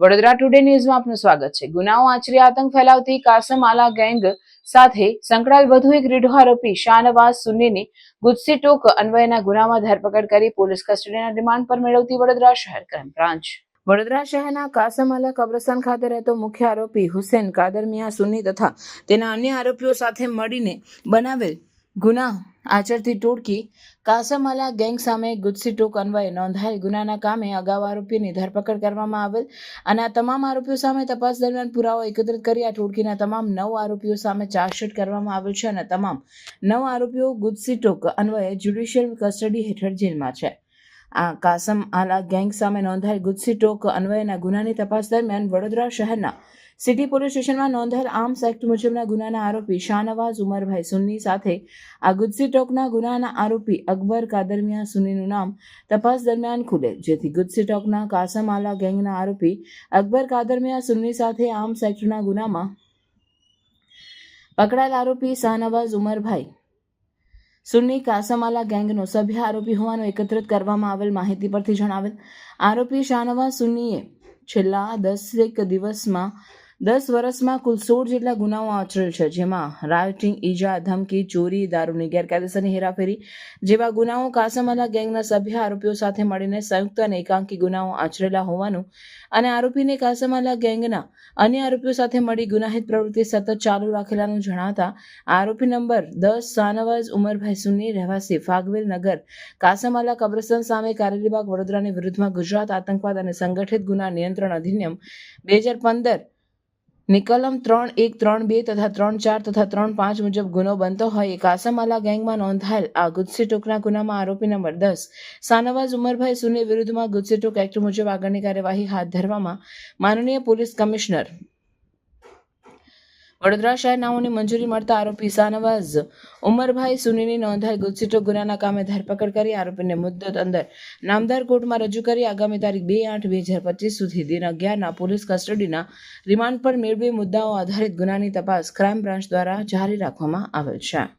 Vadodara today ન્યૂઝમાં આપનું સ્વાગત છે। ગુનાઓ આચરી આતંક ફેલાવતી કાસમ આલા ગેંગ સાથે સંકળાયેલ વધુ એક રીઢો આરોપી શાહનવાઝ સુન્નીની ગુજસી ટોક અન્વયના ગુનામાં ધરપકડ કરી પોલીસ કસ્ટડીના રિમાન્ડ પર મેળવતી વડોદરા શહેર ક્રાઇમ બ્રાન્ચ। વડોદરા શહેરના કાસમ આલા કબ્રસ્તાન ખાતે રહેતો મુખ્ય આરોપી હુસૈન કાદર મિયા સુન્ની તથા તેના અન્ય આરોપીઓ સાથે મળીને બનાવેલ ગુના આચરતી ટોળકી કાસમ આલા ગેંગ સામે ગુજસી ટોક અન્વયે નોંધાયેલ ગુનાના કામે અગાઉ આરોપીની ધરપકડ કરવામાં આવેલ અને આ તમામ આરોપીઓ સામે તપાસ દરમિયાન પુરાવો એકત્રિત કરી આ ટોળકીના તમામ 9 આરોપીઓ સામે ચાર્જશીટ કરવામાં આવેલ છે અને તમામ 9 આરોપીઓ ગુજસી ટોક અન્વયે જ્યુડિશિયલ કસ્ટડી હેઠળ જેલમાં છે। આ કાસમ આલા ગેંગ સામે નોંધાયેલ ગુજસી ટોક અન્વયના ગુનાની તપાસ દરમિયાન વડોદરા શહેરના સિટી પોલીસ સ્ટેશનમાં નોંધાયેલ આર્મ્સ એક્ટ મુજબના ગુનાના આરોપી શાહનવાઝ ઉમરભાઈ સુન્ની સાથે આ ગુજસી ટોકના ગુનાના આરોપી અકબર કાદર મિયા સુન્નીનું નામ તપાસ દરમિયાન ખુલે, જેથી ગુજસી ટોકના કાસમ આલા ગેંગના આરોપી અકબર કાદર મિયા સુન્ની સાથે આર્મ્સ એક્ટના ગુનામાં પકડાયેલ આરોપી શાહનવાઝ ઉમરભાઈ સુન્ની કાસમ આલા ગેંગનો સભ્ય આરોપી હોવાનું એકત્રિત કરવામાં આવેલ માહિતી પરથી જણાવેલ આરોપી શાહનવાઝ સુન્નીએ છેલ્લા 10 વર્ષમાં કુલ 16 જેટલા ગુનાઓ આચરેલ છે, જેમાં રાયોટિંગ, ઈજા, ધમકી, ચોરી, દારૂની ગેરકાયદેસરની હેરાફેરી જેવા ગુનાઓ કાસમ આલા ગેંગના સભ્ય આરોપીઓ સાથે મળીને સંયુક્ત અને એકાંકી ગુનાઓ આચરેલા હોવાનું અને આરોપીને કાસમ આલા ગેંગના અન્ય આરોપીઓ સાથે મળી ગુનાહિત પ્રવૃત્તિ સતત ચાલુ રાખેલાનું જણાતા આરોપી નંબર 10 શાહનવાઝ ઉમરભાઈ સુન્ની રહેવાસી ફાગવેલ નગર કાસમ આલા કબ્રસ્તાન સામે કારેલીબાગ વડોદરાની વિરુદ્ધમાં ગુજરાત આતંકવાદ અને સંગઠિત ગુના નિયંત્રણ અધિનિયમ 2015 ની કલમ 3132 તથા 34 તથા 35 મુજબ ગુનો બનતો હોય એ કાસમ આલા ગેંગમાં નોંધાયેલ આ ગુજસી ટોકના ગુનામાં આરોપી નંબર 10 શાહનવાઝ ઉમરભાઈ સુન્ની વિરુદ્ધમાં ગુજસી ટોક એક્ટ મુજબ આગળની કાર્યવાહી હાથ ધરવામાં માનનીય પોલીસ કમિશનર વડોદરા શહેર નાઓની મંજૂરી મળતા આરોપી શાહનવાઝ ઉમરભાઈ સુન્નીની નોંધાયેલ ગુજસી ટોક ગુનાના કામે ધરપકડ કરી આરોપીને મુદ્દત અંદર નામદાર કોર્ટમાં રજૂ કરી આગામી તારીખ 2/8/2025 સુધી દિન 11ના પોલીસ કસ્ટડીના રિમાન્ડ પર મેળવી મુદ્દાઓ આધારિત ગુનાની તપાસ ક્રાઇમ બ્રાન્ચ દ્વારા જારી રાખવામાં આવેલ છે।